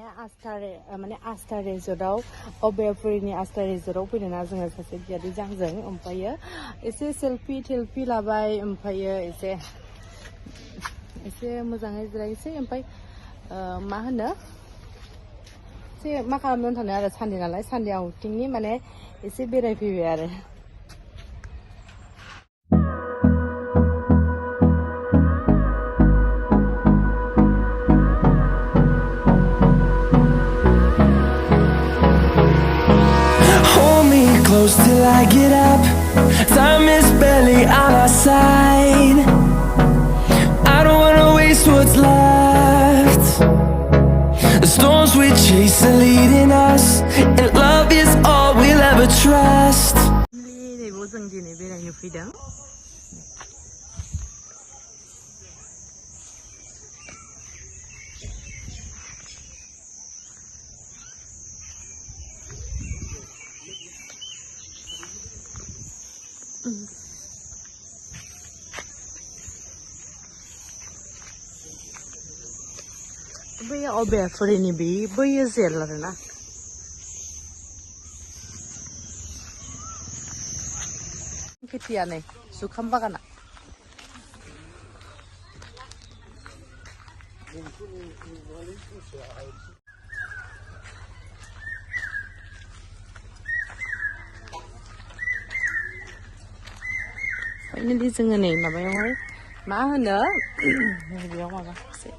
आस्था रेजर्टआव अबेपुरिनि आस्था रेजर्टआव फैदोंना जोङो सासे बियादै जांजों ओमफ्रायो एसे सेल्फि लाबाय ओमफ्रायो एसे मोजाङै जिरायसै ओमफ्राय मा होनो एसे मा खालामनानै थानो आरो सानदे नालाय सानदे आउटिंनि माने एसे बेरायफैबाय आरो Close till I get up. Time is barely on our side. I don't wanna waste what's left. The storms we chase are leading us, and love is all we'll ever trust. जों दिनै बेरायनो फैदों बैयो अबेपुरिनि बैयो जेल आरोना खेथिया नै जुखाम बागाना फाइनालि जोङो नै माबायावहाय मा होनो बेयाव माबासै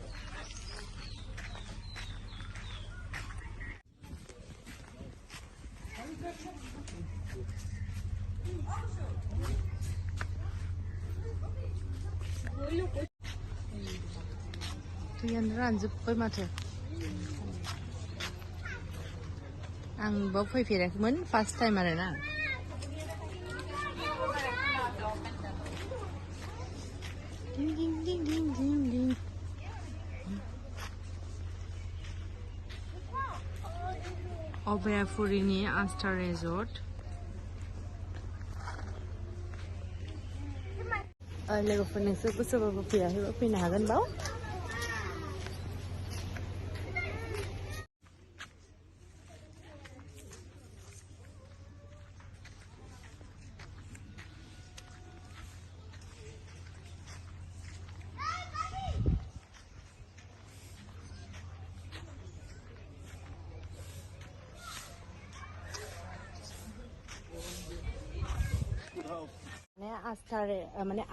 दैयानो रानजोब्बाय माथो आं बाव फैफेराखैमोन फार्स्ट टाइम आरोना अबेपुरिनि आस्था रेजर्ट लोगोफोर नोंसोर गोसोबाबो फैयाखैबा फैनो हागोन बाव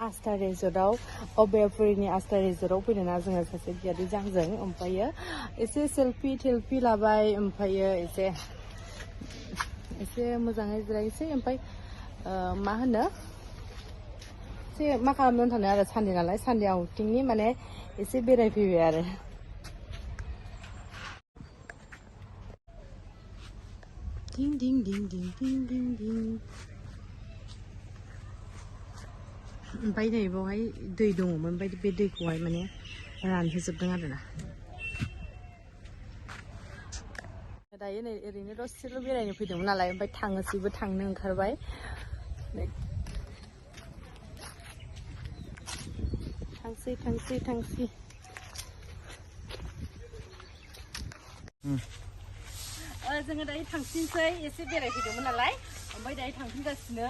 आस्था रेजर्टआव अबेपुरिनि आस्था रेजर्टआव फैदोंना जोङो सासे बियादै जांजों ओमफ्रायो एसे सेल्फि लाबाय ओमफ्रायो एसे मोजाङै जिरायसै ओमफ्राय मा होनो एसे मा खालामनानै थानो आरो सानदे नालाय सानदे आउटिंनि माने एसे बेरायफैबाय आरो दिं दिं दिं दिं दिं दिं दिं ओमफ्राय नै बावहाय दै दङमोन ओमफ्राय बे दैखौहाय माने रानहोजोबदों आरोना दायो नै ओरैनो दसेल' बेरायनो फैदोंमोन नालाय ओमफ्राय थांनो ओंखारबाय थांसै जोङो दायो थांफिनसै एसे बेरायफैदोंमोन नालाय ओमफ्राय दायो थांफिनगासिनो